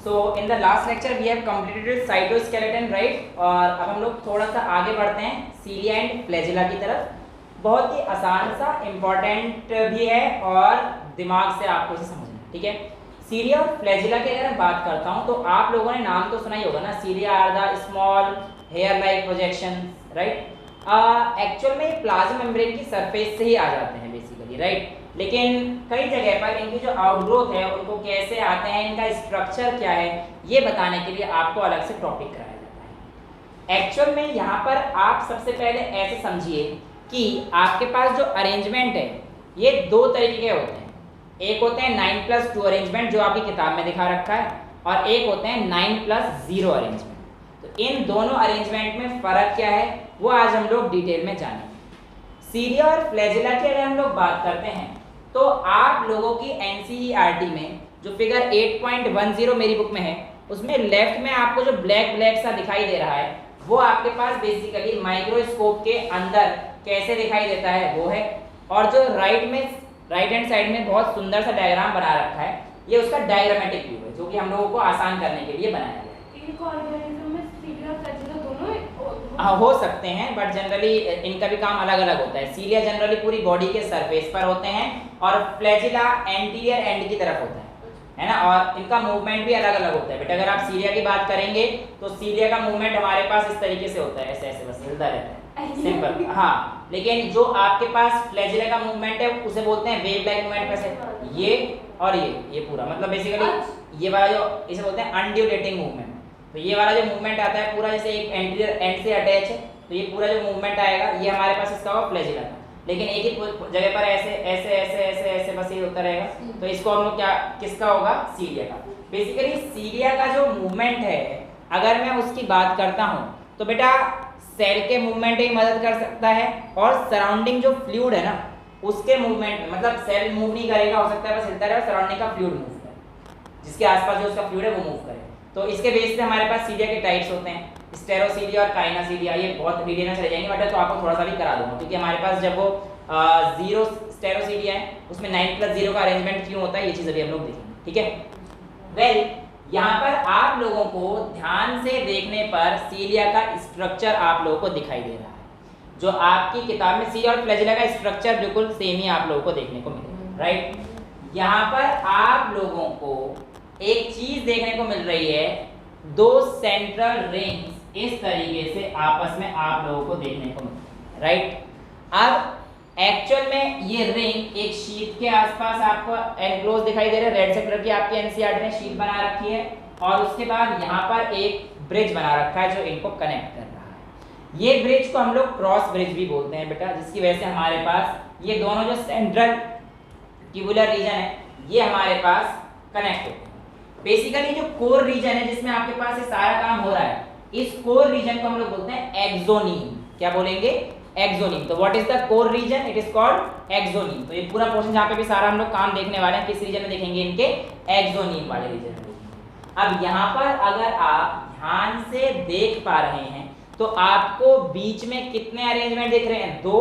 So in the last lecture we have completed cytoskeleton, right. और अब हम लोग थोड़ा सा आगे बढ़ते हैं सीलिया एंड फ्लैजिला की तरफ। बहुत ही आसान सा, इम्पॉर्टेंट भी है और दिमाग से आपको इसे समझना है, ठीक है। सीलिया और फ्लैजिला की अगर मैं बात करता हूँ तो आप लोगों ने नाम तो सुना ही होगा ना, cilia are the small hair like projection, right. Actual में प्लाज्मा मेम्ब्रेन की सरफेस से ही आ जाते हैं बेसिकली, राइट। लेकिन कई जगह पर इनकी जो आउटग्रोथ है उनको कैसे आते हैं, इनका स्ट्रक्चर क्या है, ये बताने के लिए आपको अलग से टॉपिक कराया जाता है। एक्चुअल में यहाँ पर आप सबसे पहले ऐसे समझिए कि आपके पास जो अरेंजमेंट है ये दो तरीके के होते हैं। एक होते हैं 9+2 अरेंजमेंट जो आपकी किताब में दिखा रखा है, और एक होते हैं 9+0 अरेंजमेंट। तो इन दोनों अरेंजमेंट में फ़र्क क्या है वो आज हम लोग डिटेल में जानेंगे। सीलिया और फ्लैजिला की अगर हम लोग बात करते हैं तो आप लोगों की एनसीईआरटी में जो फिगर 8.10 मेरी बुक में है उसमें लेफ्ट में आपको जो ब्लैक ब्लैक सा दिखाई दे रहा है वो आपके पास बेसिकली माइक्रोस्कोप के अंदर कैसे दिखाई देता है वो है। और जो राइट हैंड साइड में बहुत सुंदर सा डायग्राम बना रखा है ये उसका डायग्रामेटिक व्यू है जो कि हम लोगों को आसान करने के लिए बनाया गया है। हाँ, हो सकते हैं, बट जनरली इनका भी काम अलग अलग होता है। सीलिया जनरली पूरी बॉडी के सरफेस पर होते हैं और फ्लैजिला एंटीरियर एंड की तरफ होता है ना। और इनका मूवमेंट भी अलग अलग होता है। बेटा अगर आप सीलिया की बात करेंगे तो सीलिया का मूवमेंट हमारे पास इस तरीके से होता है, ऐसे ऐसे बस हिलता रहता है, सिंपल। हाँ, लेकिन जो आपके पास फ्लैजिला का मूवमेंट है उसे बोलते हैं वेव लाइक मूवमेंट। कैसे, ये और ये पूरा, मतलब बेसिकली ये वाला जो इसे बोलते हैं अनड्यूलेटिंग मूवमेंट। तो ये वाला जो मूवमेंट आता है पूरा जैसे एक एंटीरियर एंड से अटैच है, तो ये पूरा जो मूवमेंट आएगा ये हमारे पास इसका होगा फ्लैजिला का। लेकिन एक ही जगह पर ऐसे ऐसे ऐसे ऐसे ऐसे बस ये होता रहेगा, तो इसको हम लोग क्या किसका होगा, सीलिया का। बेसिकली सीलिया का जो मूवमेंट है अगर मैं उसकी बात करता हूँ तो बेटा सेल के मूवमेंट ही मदद कर सकता है और सराउंडिंग जो फ्लूइड है ना उसके मूवमेंट में, मतलब सेल मूव नहीं करेगा, हो सकता है बस हिलता रहे, सराउंडिंग का फ्लूइड मूव करे, जिसके आसपास जो उसका फ्लूइड है वो मूव करे। तो इसके बेस पे हमारे पास सीलिया के टाइप्स होते हैं, स्टेरोसीलिया और काइनासीलिया। ये बहुत डिटेल में चले जाएंगे बट तो आपको थोड़ा सा भी करा दूंगा, क्योंकि हमारे पास जब वो 0 स्टेरोसीलिया है उसमें 9+0 का अरेंजमेंट क्यों होता है ये चीज़ अभी हम लोग देखेंगे, ठीक है। वेल, यहाँ पर आप लोगों को ध्यान से देखने पर सीलिया का स्ट्रक्चर आप लोगों को दिखाई दे रहा है। जो आपकी किताब में सीलिया और फ्लैजिला का स्ट्रक्चर बिल्कुल सेम ही आप लोगों को देखने को मिलेगा, राइट। यहाँ पर आप लोगों को एक चीज देखने को मिल रही है, दो सेंट्रल रिंग्स इस तरीके से आपस में आप लोगों को देखने को मिल रही है, राइट। अब एक्चुअल में ये रिंग एक शीट के आसपास आपको एनक्लोज दिखाई दे रहा है, रेड से कलर की आपकी एनसीईआरटी ने शीट बना रखी है, और उसके बाद यहाँ पर एक ब्रिज बना रखा है जो इनको कनेक्ट कर रहा है। ये ब्रिज को हम लोग क्रॉस ब्रिज भी बोलते हैं बेटा, जिसकी वजह से हमारे पास ये दोनों जो सेंट्रल ट्यूबुलर रीजन है ये हमारे पास कनेक्ट होते हैं। बेसिकली जो कोर रीजन है जिसमें आपके पास ये सारा काम हो रहा है, इस कोर रीजन को हम लोग बोलते हैं एक्सोनीम। क्या बोलेंगे, एक्सोनीम। तो what is the core region, it is called axoneme. तो ये पूरा पोर्शन जहाँ पे भी सारा हम लोग काम देखने वाले हैं किस रीजन में देखेंगे, इनके एक्सोनीम वाले रीजन में। अब यहाँ पर अगर आप ध्यान से देख पा रहे हैं तो आपको बीच में कितने अरेंजमेंट दिख रहे हैं, 2,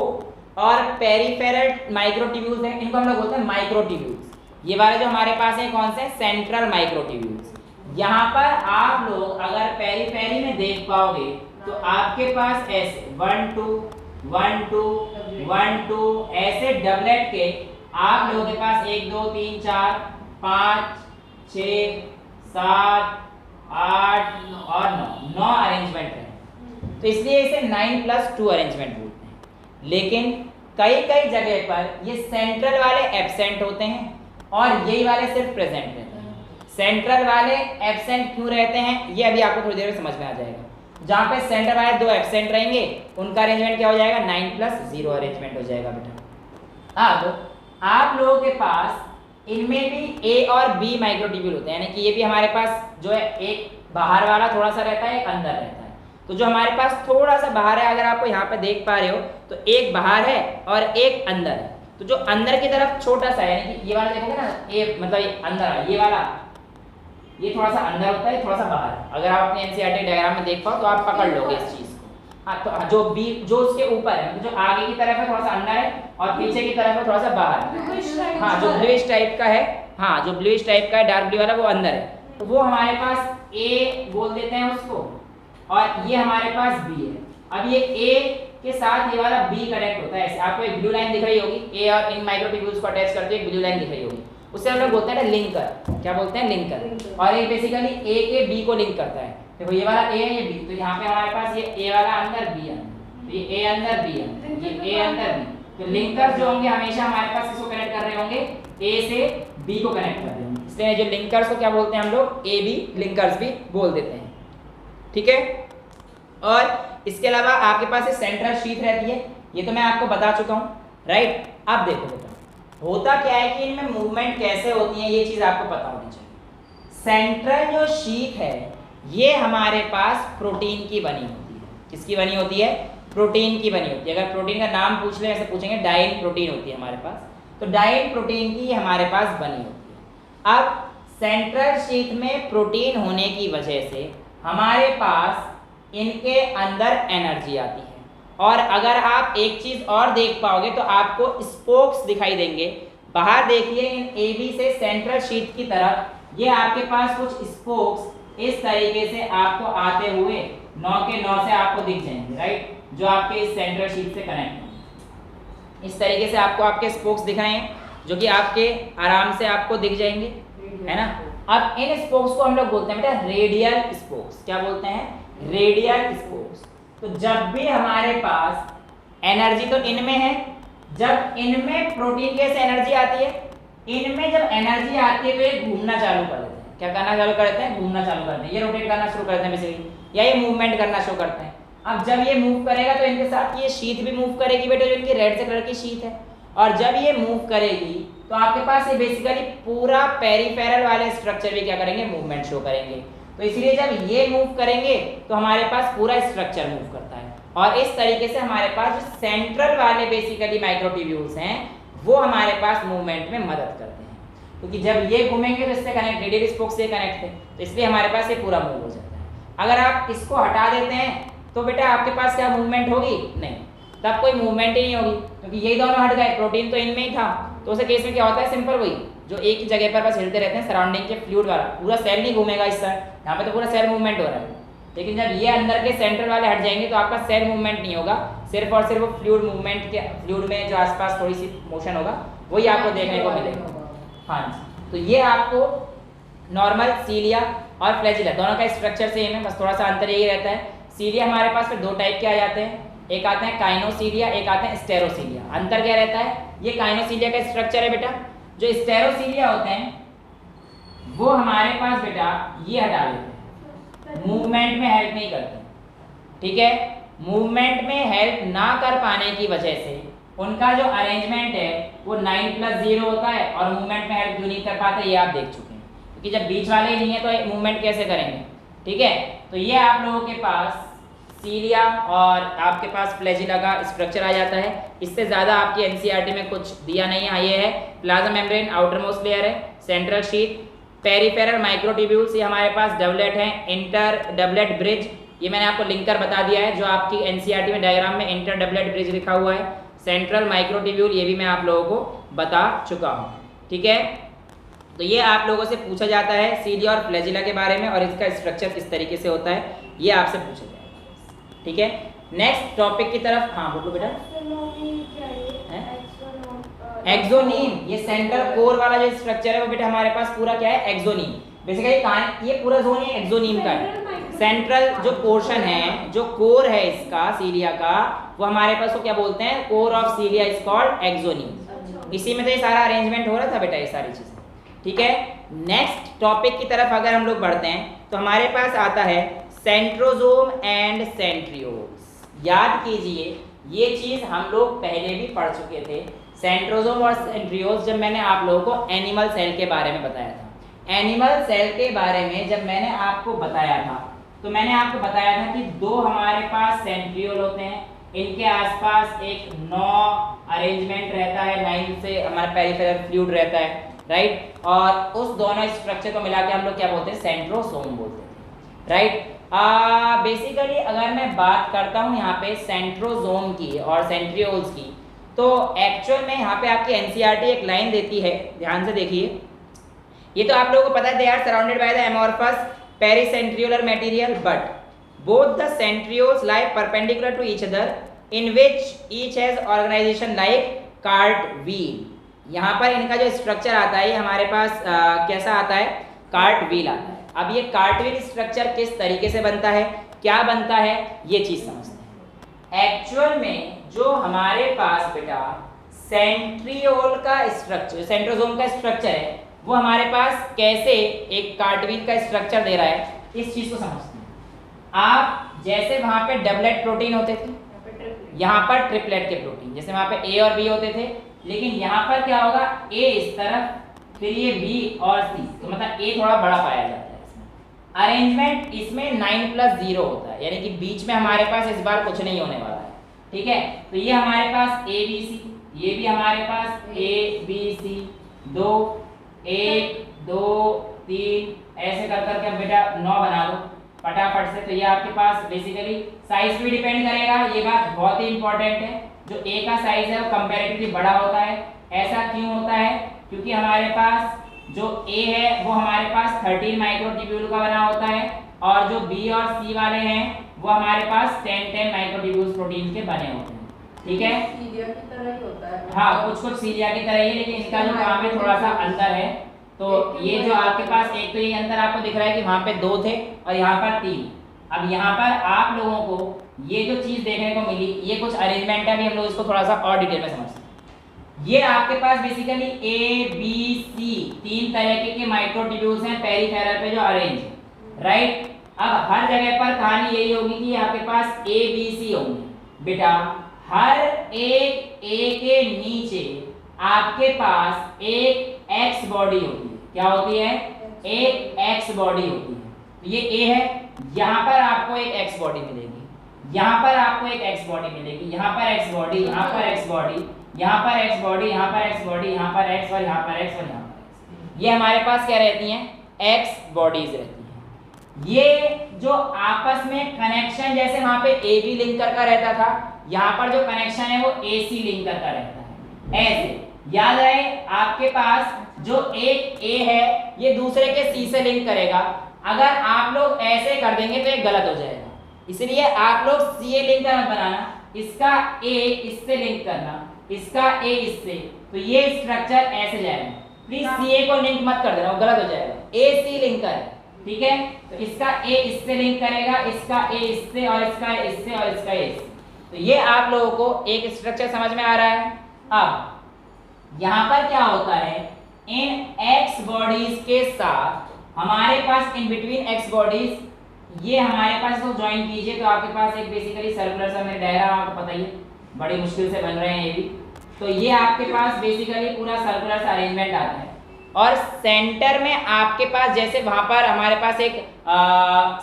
और पेरिफेरल माइक्रोट्यूब्यूल्स हैं, इनको हम लोग बोलते हैं माइक्रोट्यूब्यूल्स। ये वाले जो हमारे पास है कौन से, सेंट्रल माइक्रोट्यूब्यूल्स। यहाँ पर आप लोग अगर पेरिफेरी में देख पाओगे तो आपके पास ऐसे 1 2 1 2 1 2 ऐसे डबलेट के आप लोगों के पास 1 2 3 4 5 6 7 8 और 9 अरेंजमेंट है। तो इसलिए इसे 9+2 अरेंजमेंट बोलते हैं। लेकिन कई कई जगह पर ये सेंट्रल वाले एब्सेंट होते हैं और यही वाले सिर्फ प्रेजेंट रहते हैं। सेंट्रल वाले एब्सेंट क्यों रहते हैं ये अभी आपको थोड़ी देर में समझ में आ जाएगा। जहाँ पे सेंटर वाले 2 एब्सेंट रहेंगे उनका अरेंजमेंट क्या हो जाएगा, 9+0 अरेंजमेंट हो जाएगा बेटा। अब आप लोगों के पास इनमें भी A और B माइक्रोट्यूब्यूल होते हैं, यानी कि ये भी हमारे पास जो है एक बाहर वाला थोड़ा सा रहता है, एक अंदर रहता है। तो जो हमारे पास थोड़ा सा बाहर है, अगर आपको यहाँ पे देख पा रहे हो तो एक बाहर है और एक अंदर है। तो जो अंदर की तरफ छोटा सा है, यानी कि ये वाला देखोगे ना, ये मतलब ये अंदर, ये वाला ये थोड़ा सा अंदर होता है, थोड़ा सा बाहर। अगर आप अपने एनसीईआरटी डायग्राम में देख पाओ तो आप पकड़ लोगे इस चीज को। हाँ, तो जो उसके ऊपर है, मतलब जो आगे की तरफ है थोड़ा सा अंदर है और पीछे की तरफ है थोड़ा सा बाहर। हाँ, जो ब्लूइश टाइप का है, हाँ जो ब्लूइश टाइप का है डार्क ब्लू वाला वो अंदर है, तो वो हमारे पास ए बोल देते हैं उसको, और ये हमारे पास बी है। अब ये ए के साथ ये वाला बी कनेक्ट होता है ऐसे, आपको एक ब्लू लाइन दिख रही होगी, ए और इन माइक्रोट्यूब्यूल्स को अटैच करते एक ब्लू लाइन दिख रही होगी, उससे हम लोग बोलते हैं लिंकर। क्या बोलते हैं? लिंकर। और ये बेसिकली ए के बी को लिंक करता है। देखो ये वाला ए है, ये बी, तो यहाँ पे हमारे पास ये ए वाला अंदर, बी अंदर, तो ये ए अंदर, बी अंदर, ये ए अंदर, बी। तो लिंकर जो होंगे हमेशा हमारे पास इसको कनेक्ट कर रहे होंगे, ए से बी को कनेक्ट कर रहे होंगे, इसलिए जो लिंकर्स को क्या बोलते हैं हम लोग? ए बी लिंकर्स भी बोल देते हैं। ठीक है। और इसके अलावा आपके पास एक सेंट्रल शीथ रहती है, ये तो मैं आपको बता चुका हूँ, राइट। अब देखो बेटा, होता क्या है कि इनमें मूवमेंट कैसे होती है, ये चीज़ आपको पता होनी चाहिए। सेंट्रल जो शीथ है ये हमारे पास प्रोटीन की बनी होती है। किसकी बनी होती है? प्रोटीन की बनी होती है। अगर प्रोटीन का नाम पूछ ले, ऐसे पूछेंगे, डाइन प्रोटीन होती है हमारे पास, तो डाइन प्रोटीन की हमारे पास बनी होती है। अब सेंट्रल शीथ में प्रोटीन होने की वजह से हमारे पास इनके अंदर एनर्जी आती है। और अगर आप एक चीज़ और देख पाओगे तो आपको स्पोक्स दिखाई देंगे। बाहर देखिए, इन ए बी से सेंट्रल शीथ की तरफ ये आपके पास कुछ स्पोक्स इस तरीके से आपको आते हुए 9 के 9 से आपको दिख जाएंगे, राइट, जो आपके इस सेंट्रल शीथ से कनेक्ट हैं। इस तरीके से आपको आपके स्पोक्स दिख रहे हैं, जो कि आपके आराम से आपको दिख जाएंगे, है ना। अब इन स्पोक्स को हम लोग बोलते हैं बेटा रेडियल स्पोक्स। क्या बोलते हैं? Radial spokes. तो जब भी हमारे पास एनर्जी तो इनमें है, जब इनमें प्रोटीन के से एनर्जी आती है, इनमें जब एनर्जी आती है तो ये घूमना चालू कर देते हैं। क्या करना चालू कर देते हैं? घूमना चालू कर देते हैं। ये रोटेट करना शुरू कर देते हैं बेसिकली, या ये मूवमेंट करना शुरू करते हैं। अब जब ये मूव करेगा तो इनके साथ ये शीथ भी मूव करेगी बेटा, जो इनकी रेड से कलर की शीथ है। और जब ये मूव करेगी तो आपके पास ये बेसिकली पूरा पेरिफेरल वाले स्ट्रक्चर भी क्या करेंगे? मूवमेंट शो करेंगे। तो इसलिए जब ये मूव करेंगे तो हमारे पास पूरा स्ट्रक्चर मूव करता है। और इस तरीके से हमारे पास जो सेंट्रल वाले बेसिकली माइक्रोट्यूब्यूल्स हैं वो हमारे पास मूवमेंट में मदद करते हैं, क्योंकि जब ये घूमेंगे तो इससे कनेक्ट, रेडियल स्पोक से कनेक्ट है, तो इसलिए हमारे पास ये पूरा मूव हो जाता है। अगर आप इसको हटा देते हैं तो बेटा आपके पास क्या मूवमेंट होगी? नहीं, तब कोई मूवमेंट ही नहीं होगी, क्योंकि यही दोनों हट गए, प्रोटीन तो इनमें ही था। तो उस केस में क्या होता है? सिंपल वही, जो एक ही जगह पर बस हिलते रहते हैं, सराउंडिंग के फ्लूइड वाला, पूरा सेल नहीं घूमेगा इस तरह, यहाँ पे तो पूरा सेल मूवमेंट हो रहा है। लेकिन जब ये अंदर के सेंट्रल वाले हट जाएंगे तो आपका सेल मूवमेंट नहीं होगा, सिर्फ और सिर्फ फ्लूइड मूवमेंट के, फ्लूइड में जो आसपास थोड़ी सी मोशन होगा वही आपको देखने को मिलेगा। हाँ जी, तो ये आपको नॉर्मल सीलिया और फ्लैजिला दोनों का स्ट्रक्चर सेम है, बस थोड़ा सा अंतर यही रहता है। सीलिया हमारे पास फिर दो टाइप के आ जाते हैं, एक आते हैं काइनोसीलिया, एक आते हैं स्टेरोसीलिया। अंतर क्या रहता है? ये काइनोसीलिया का स्ट्रक्चर है बेटा, जो स्टेरोसीलिया होते हैं वो हमारे पास बेटा ये हटा देते हैं, मूवमेंट में हेल्प नहीं करते, ठीक है। मूवमेंट में हेल्प ना कर पाने की वजह से उनका जो अरेंजमेंट है वो 9+0 होता है, और मूवमेंट में हेल्प क्यों नहीं कर पाते ये आप देख चुके हैं, क्योंकि जब बीच वाले ही नहीं है तो मूवमेंट कैसे करेंगे, ठीक है। तो ये आप लोगों के पास सीलिया और आपके पास फ्लैजिला का स्ट्रक्चर आ जाता है। इससे ज़्यादा आपकी एनसीईआरटी में कुछ दिया नहीं है। ये है plasma membrane, outer most layer है, सेंट्रल शीथ, पेरिफेरल माइक्रोट्यूब्यूल्स, ये हमारे पास डबलेट हैं, इंटर डबलेट ब्रिज, ये मैंने आपको लिंकर बता दिया है, जो आपकी एनसीईआरटी में डायग्राम में इंटर डबलेट ब्रिज लिखा हुआ है। सेंट्रल माइक्रोट्यूब्यूल ये भी मैं आप लोगों को बता चुका हूँ, ठीक है। तो ये आप लोगों से पूछा जाता है सीलिया और फ्लैजिला के बारे में, और इसका स्ट्रक्चर किस तरीके से होता है ये आपसे पूछा जाएगा, ठीक है। नेक्स्ट टॉपिक की तरफ, हाँ बोलो बेटा। एक्सोनीम, ये सेंट्रल कोर वाला जो स्ट्रक्चर है वो बेटा हमारे पास पूरा क्या है? एक्सोनीम। बेसिकली ये पूरा जोन ही एक्सोनीम का है। सेंट्रल जो पोर्शन है, जो कोर है इसका सीलिया का, वो हमारे पास को क्या बोलते हैं? Core of सीलिया is called axoneme. इसी में तो ये सारा अरेंजमेंट हो रहा था बेटा, ये सारी चीजें, ठीक है। नेक्स्ट टॉपिक की तरफ अगर हम लोग बढ़ते हैं तो हमारे पास आता है सेंट्रोजोम एंड सेंट्रियोल्स। याद कीजिए ये चीज हम लोग पहले भी पढ़ चुके थे। सेंट्रोजोम और सेंट्रियोल्स जब मैंने आप लोगों को एनिमल सेल के बारे में बताया था, एनिमल सेल के बारे में जब मैंने आपको बताया था तो मैंने आपको बताया था कि दो हमारे पास सेंट्रियोल होते हैं, इनके आसपास एक 9 अरेंजमेंट रहता है, 9 से हमारा पेरिफेरल फ्लूइड रहता है, राइट। और उस दोनों स्ट्रक्चर को मिला के हम लोग क्या बोलते हैं? सेंट्रोसोम बोलते हैं, राइट। बेसिकली अगर मैं बात करता हूँ यहाँ पे सेंट्रोजोम की और सेंट्रियोल्स की, तो एक्चुअल में यहाँ पे आपकी एनसीईआरटी एक लाइन देती है, ध्यान से देखिए। ये तो आप लोगों को पता है, they are surrounded by the amorphous pericentriolar material, but both the centrioles lie perpendicular to each other in which each has organization like cartwheel. यहाँ पर इनका जो स्ट्रक्चर आता है ये हमारे पास कैसा आता है, कार्टव्हील आता है। अब ये कार्टव्हील स्ट्रक्चर किस तरीके से बनता है, क्या बनता है, ये चीज समझते हैं। एक्चुअल में जो हमारे पास बेटा सेंट्रियोल का स्ट्रक्चर, सेंट्रोसोम का स्ट्रक्चर है, वो हमारे पास कैसे एक कार्टव्हील का स्ट्रक्चर दे रहा है, इस चीज को समझते हैं। आप जैसे वहां पे डबलेट प्रोटीन होते थे, यहाँ पर ट्रिपलेट के प्रोटीन, जैसे वहां पे ए और बी होते थे, लेकिन यहाँ पर क्या होगा, ए इस तरफ, फिर ये बी और सी, तो मतलब ए थोड़ा बड़ा पाया जाता है इसमें। अरेंजमेंट इसमें 9+0 होता है, यानी कि बीच में हमारे पास इस बार कुछ नहीं होने वाला है, ठीक है। तो ये हमारे पास ए बी सी, ये भी हमारे पास ए बी सी, 2 1 2 3 ऐसे कर करके बेटा 9 बना दो फटाफट से। तो ये आपके पास बेसिकली साइज भी डिपेंड करेगा, ये बात बहुत ही इंपॉर्टेंट है। जो ए का साइज है वो कंपैरेटिवली बड़ा होता है। ऐसा क्यों होता है, क्योंकि हमारे पास जो ए है वो हमारे पास 13 माइक्रोट्यूब्यूल का बना होता है, और जो बी और सी वाले हैं वो हमारे पास 10 माइक्रोट्यूब्यूल्स प्रोटीन के बने होते हैं, ठीक है। सीलिया की तरह ही होता है। हाँ, कुछ सीलिया की तरह ही है, लेकिन इनका जो काम है थोड़ा सा अंतर है। तो ये जो आपके पास एक तो ये अंतर आपको दिख रहा है कि वहाँ पे 2 थे और यहाँ पर 3। अब यहाँ पर आप लोगों को ये जो चीज़ देखने को मिली, ये कुछ अरेंजमेंट है, अभी हम लोग इसको थोड़ा सा और डिटेल में समझते हैं। ये आपके पास बेसिकली ए बी सी 3 तरह के माइक्रोट्यूब्यूल्स हैं पेरिफेरल पे जो अरेंज है, राइट। अब हर जगह पर कहानी यही होगी कि आपके पास ए बी सी होंगे बेटा। हर एक ए के नीचे आपके पास एक एक्स बॉडी होती है। क्या होती है, एक एक्स बॉडी होती है। तो ये ए है, यहाँ पर आपको एक एक्स बॉडी मिलेगी, यहाँ पर आपको एक एक्स बॉडी मिलेगी, यहाँ पर एक्स बॉडी, यहाँ पर एक्स बॉडी, यहाँ पर एक्स बॉडी, यहाँ पर एक्स बॉडी, यहाँ पर एक्स और यहाँ पर एक्स और यहाँ पर एक्स। ये हमारे पास क्या रहती हैं, एक्स बॉडीज रहती हैं। ये जो आपस में कनेक्शन, जैसे वहां पे ए बी लिंक का रहता था, यहाँ पर जो कनेक्शन है वो ए सी लिंक का रहता है। ऐसे याद रहे, आपके पास जो एक ए है ये दूसरे के सी से लिंक करेगा। अगर आप लोग ऐसे कर देंगे तो ये गलत हो जाएगा, इसलिए आप लोग सी ए लिंक मत बनाना, इसका ए इससे लिंक करना, इसका ए इससे, तो ये स्ट्रक्चर ऐसे जाएगा। प्लीज सी ए को लिंक मत कर देना, वो गलत हो जाएगा। ए सी लिंक है, ठीक है। तो इसका ए इससे लिंक करेगा, इसका ए इससे, और इसका ए इससे, और इसका ए इससे। तो ये आप लोगों को एक स्ट्रक्चर समझ में आ रहा है। अब यहाँ पर क्या होता है, इन एक्स बॉडीज के साथ हमारे पास इन बिटवीन एक्स बॉडीज, ये हमारे पास इसको ज्वाइन कीजिए तो आपके पास एक बेसिकली सर्कुलर सा मेरा डायग्राम, आपको पता ही है बड़ी मुश्किल से बन रहे हैं ये भी। तो ये आपके पास बेसिकली पूरा सर्कुलर सा अरेंजमेंट आता है, और सेंटर में आपके पास, जैसे वहां पर हमारे पास एक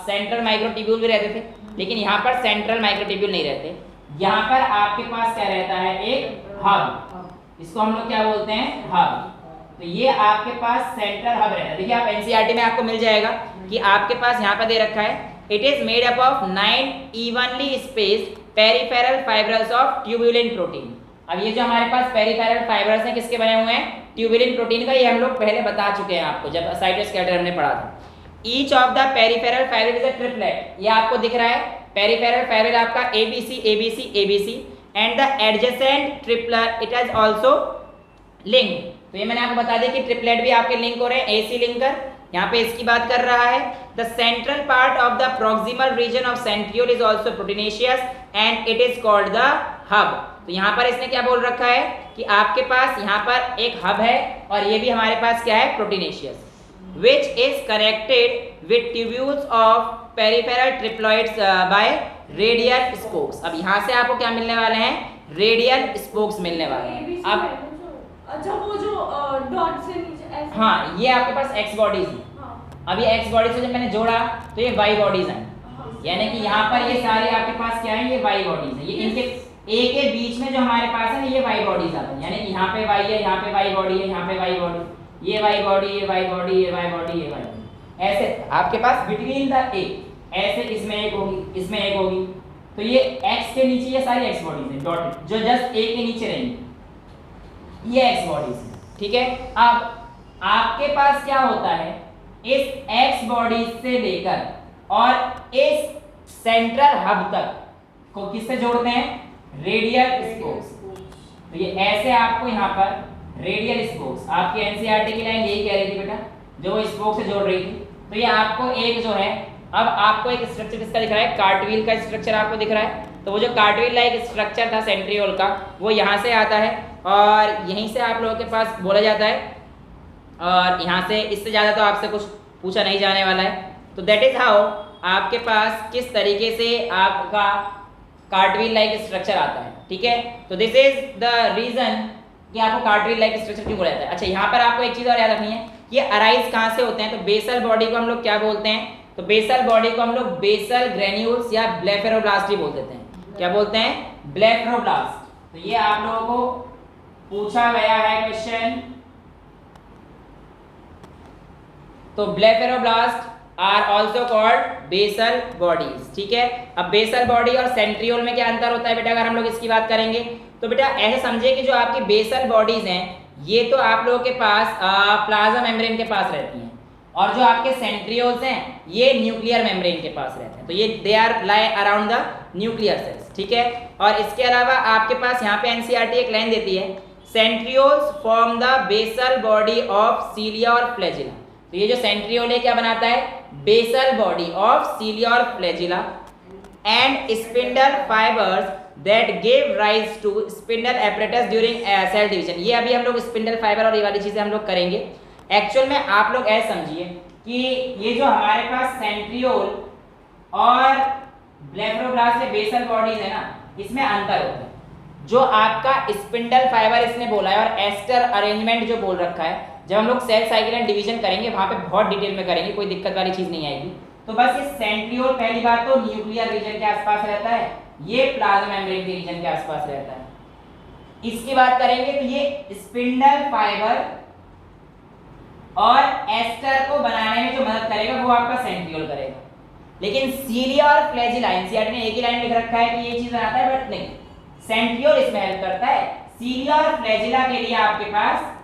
सेंट्रल माइक्रोट्यूब्यूल भी रहते थे, लेकिन यहाँ पर सेंट्रल माइक्रोट्यूब्यूल नहीं रहते। यहाँ पर आपके पास क्या रहता है, एक हब, इसको हम लोग क्या बोलते हैं, हब। तो ये आपके पास सेंट्रल हब रहता है। देखिए आप एनसीईआरटी में आपको मिल जाएगा कि आपके पास यहाँ पर दे रखा है, it is made up of 9 evenly spaced peripheral fibrils of tubulin protein. अब ये जो हमारे पास पेरिफेरल फाइब्रल्स हैं किसके बने हुए हैं, ट्यूबुलिन प्रोटीन का। ये हम लोग पहले बता चुके हैं आपको जब साइटोस्केलेटन हमने पढ़ा था। Each of the peripheral fibril is a triplet, ये आपको दिख रहा है पेरिफेरल फाइब्रल आपका ABC ABC ABC, and the adjacent triplet it has also link. तो ये मैंने आपको बता दिया कि ट्रिपलेट भी आपके लिंक हो रहे हैं, एसी लिंकर। यहाँ पे इसकी बात कर रहा है। The central part of the proximal region of centriole is also proteinaceous and it is called the hub. तो यहाँ पर इसने क्या बोल रखा है कि आपके पास यहाँ पर एक हब है, और ये भी हमारे पास क्या है, proteinaceous, which is connected with tubules of peripheral triploids by radial spokes। अब यहाँ से आपको क्या मिलने वाले हैं, रेडियल स्पोक्स मिलने वाले हैं। अब अच्छा वो जो डॉट से नीचे ऐसे, हाँ ये आपके पास एक्स बॉडीज हैं। हाँ। अब ये एक्स बॉडीज से जब मैंने जोड़ा तो ये वाई बॉडीज हैं, यानी कि यहाँ पर ये सारे आपके पास क्या है, ये वाई बॉडीज हैं। ये इनके ए के बीच में जो हमारे पास है ना, ये वाई बॉडीज आते हैं, यानी कि यहाँ पे वाई है, यहाँ पे वाई बॉडी है, यहाँ पे वाई बॉडी, ये वाई बॉडी, ये वाई बॉडी, ये वाई बॉडी, ये वाई बॉडी, ऐसे आपके पास बिटवीन द ए, ऐसे इसमें एक होगी, इसमें एक होगी। तो ये एक्स के नीचे ये सारी एक्स बॉडीज हैं डॉटेड, जो जस्ट ए के नीचे रहेंगी, ये एक्स बॉडीज हैं, ठीक है। अब आपके पास क्या होता है, इस एक्स बॉडी से लेकर और इस सेंट्रल हब तक को किससे जोड़ते हैं, रेडियल स्पोक्स। तो ये ऐसे आपको यहाँ पर रेडियल स्पोक्स, आपकी एनसीईआरटी की लाइन यही कह रही थी बेटा, जो वो स्पोक से जोड़ रही थी। तो ये आपको एक जो है, अब आपको एक स्ट्रक्चर किसका दिख रहा है, कार्टव्हील का स्ट्रक्चर आपको दिख रहा है। तो वो जो कार्टव्हील लाइक स्ट्रक्चर था सेंट्रियोल का, वो यहाँ से आता है और यहीं से आप लोगों के पास बोला जाता है, और यहाँ से इससे ज़्यादा तो आपसे कुछ पूछा नहीं जाने वाला है। तो दैट इज हाउ आपके पास किस तरीके से आपका कार्टव्हील लाइक स्ट्रक्चर आता है। ठीक है, तो दिस इज द रीजन कि आपको कार्टव्हील लाइक स्ट्रक्चर क्यों बोला जाता है। अच्छा, यहाँ पर आपको एक चीज़ और याद रखनी है, ये अराइज कहाँ से होते हैं। तो बेसल बॉडी को हम लोग क्या बोलते हैं, तो बेसल बॉडी को हम लोग बेसल ग्रेन्यूल्स या ब्लेफेरोब्लास्ट ही बोल देते हैं। क्या बोलते हैं, ब्लेफेरोब्लास्ट। तो ये आप लोगों को पूछा गया है क्वेश्चन। तो blepharoblast are also called basal bodies. ठीक है, अब बेसल बॉडी और सेंट्रियोल में क्या अंतर होता है बेटा, अगर हम लोग इसकी बात करेंगे तो बेटा ऐसे समझिए कि जो आपकी बेसल बॉडीज हैं ये तो आप लोगों के पास प्लाज्मा मेम्ब्रेन के पास रहती हैं, और जो आपके सेंट्रियोल्स हैं ये न्यूक्लियर मेम्ब्रेन के पास रहते हैं। तो ये they are lie around the nuclear cells. ठीक है, और इसके अलावा आपके पास यहाँ पे एनसीईआरटी एक लाइन देती है, centrioles form the basal body of cilia और फ्लैजिला। तो ये जो सेंट्रियोल है क्या बनाता है, बेसल बॉडी ऑफ सीलिया और flagella and spindle fibres that give rise to spindle apparatus during cell division. ये अभी हम लोग स्पिंडल फाइबर और ये वाली चीजें हम लोग करेंगे। एक्चुअल में आप लोग ऐसे समझिए कि ये जो हमारे पास सेंट्रियोल और ब्लेफेरोब्लास्ट से बेसल बॉडीज है ना, इसमें अंतर होता है। जो आपका स्पिंडल फाइबर इसने बोला है और एस्टर अरेंजमेंट जो बोल रखा है, जब हम लोग सेल साइकिल एंड डिवीजन करेंगे वहां पे बहुत डिटेल में करेंगे, कोई दिक्कत वाली चीज नहीं आएगी। तो बस ये सेंट्रियोल पहली बात तो न्यूक्लियर रीजन के आसपास रहता है, ये प्लाज्मा मेम्ब्रेन के रीजन के आसपास रहता है। इसकी बात करेंगे तो ये स्पिंडल फाइबर और एस्टर को बनाने में जो मदद करेगा वो आपका सेंट्रियोल करेगा। लेकिन सीलिया और फ्लैजिला, एनसीईआरटी ने एक ही लाइन लिख रखा है कि ये चीज बनाता है, बट नहीं, सेंट्रियोल इसमें हेल्प करता है। सीलिया और फ्लैजिला के लिए आपके पास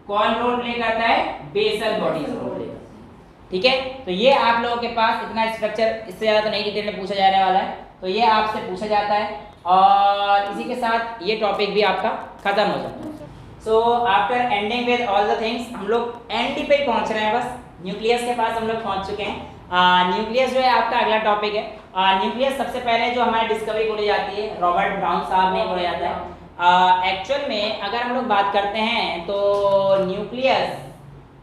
कौन रोल प्ले करता है, बेसल बॉडीज रोल प्ले करता है। ठीक है, तो ये आप लोगों के पास इतना स्ट्रक्चर, इससे ज्यादा तो नहीं डिटेल में पूछा जाने वाला है, तो ये आपसे पूछा जाता है और इसी के साथ ये टॉपिक भी आपका खत्म हो जाता है। So after ending with all the things, हम लोग एंड पे पहुंच रहे हैं, बस न्यूक्लियस के पास हम लोग पहुंच चुके हैं। न्यूक्लियस जो है आपका अगला टॉपिक है। न्यूक्लियस सबसे पहले जो हमारी डिस्कवरी बोली जाती है, रॉबर्ट ब्राउन साहब ने बोला जाता है। एक्चुअल में अगर हम लोग बात करते हैं तो न्यूक्लियस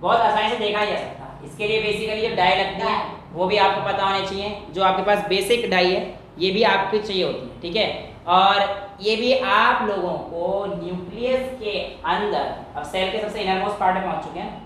बहुत आसानी से देखा नहीं जा सकता। इसके लिए बेसिकली जो डाई लगती है वो भी आपको पता होने चाहिए, जो आपके पास बेसिक डाई है ये भी आपको चाहिए होती है। ठीक है, और ये भी आप लोगों को न्यूक्लियस के अंदर, अब सेल के सबसे इनरमोस्ट पार्ट में पहुंच चुके हैं,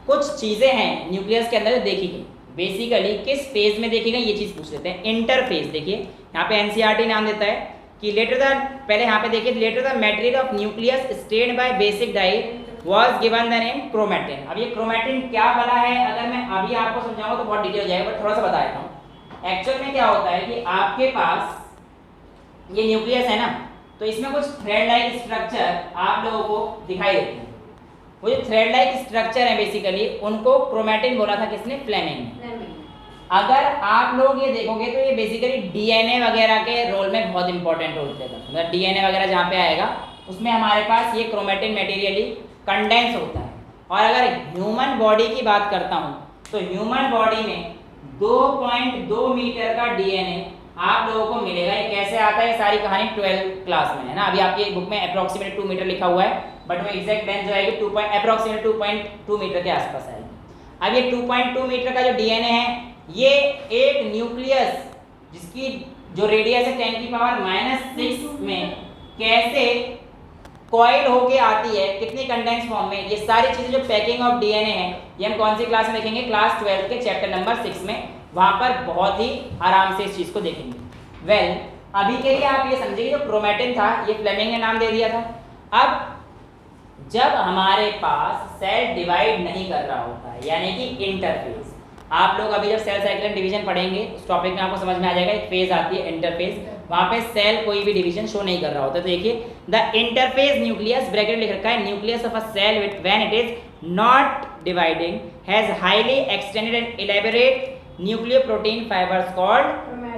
कुछ चीजें हैं न्यूक्लियस के अंदर जो देखी गई। बेसिकली किस फेज में देखी गई ये चीज पूछ लेते हैं, इंटरफेज। देखिए यहाँ पे एनसीईआरटी नाम देता है कि लेटर द, पहले यहाँ पे देखिए, later the material of nucleus stained by basic dye was given the name chromatin. अब ये क्रोमैटिन क्या बना है, अगर मैं अभी आपको समझाऊंगा तो बहुत डिटेल हो जाएगा, बट थोड़ा सा बता देता हूँ। एक्चुअल में क्या होता है कि आपके पास ये न्यूक्लियस है ना, तो इसमें कुछ थ्रेड लाइक स्ट्रक्चर आप लोगों को दिखाई देते हैं। वो जो थ्रेड लाइक स्ट्रक्चर है बेसिकली उनको क्रोमैटिन बोला था किसने, फ्लेमिंग ने। अगर आप लोग ये देखोगे तो ये बेसिकली डीएनए वगैरह के रोल में बहुत इंपॉर्टेंट रोल प्ले करता है। मतलब डीएनए वगैरह जहाँ पे आएगा उसमें हमारे पास ये क्रोमैटिन मटेरियली कंडेंस होता है। और अगर ह्यूमन बॉडी की बात करता हूँ तो ह्यूमन बॉडी में 2.2 मीटर का डीएनए आप लोगों को मिलेगा। ये कैसे आता है, सारी कहानी 12th क्लास में है ना। अभी आपकी बुक में अप्रोक्सीमेट 2 मीटर लिखा हुआ है, बट वो एग्जैक्ट लेंथ जो आएगी अप्रोक्सीमेट 2.2 मीटर के आसपास आएगी। अब ये 2.2 मीटर का जो डीएनए है ये एक न्यूक्लियस जिसकी जो रेडियस है 10⁻⁻⁶ में कैसे कॉइल होके आती है, कितनी कंडेंस फॉर्म में, ये सारी चीजें जो पैकिंग ऑफ डीएनए है ये हम कौन सी क्लास में देखेंगे, क्लास 12 के चैप्टर नंबर 6 में। वहां पर बहुत ही आराम से इस चीज को देखेंगे। वेल, अभी के लिए आप ये समझिए जो क्रोमैटिन था ये फ्लेमिंग ने नाम दे दिया था। अब जब हमारे पास सेल डिवाइड नहीं कर रहा होता है, यानी कि इंटरफेज, आप लोग अभी जब सेल साइकिल एंड डिवीजन पढ़ेंगे उस टॉपिक में आपको समझ में आ जाएगा, एक फेज आती है इंटरफेज, वहां पे सेल कोई भी डिवीजन शो नहीं कर रहा होता। तो देखिए द इंटरफेज न्यूक्लियस, ब्रैकेट लिख रखा है, nucleus of a cell when it is not dividing has highly extended and elaborate nucleoprotein fibers called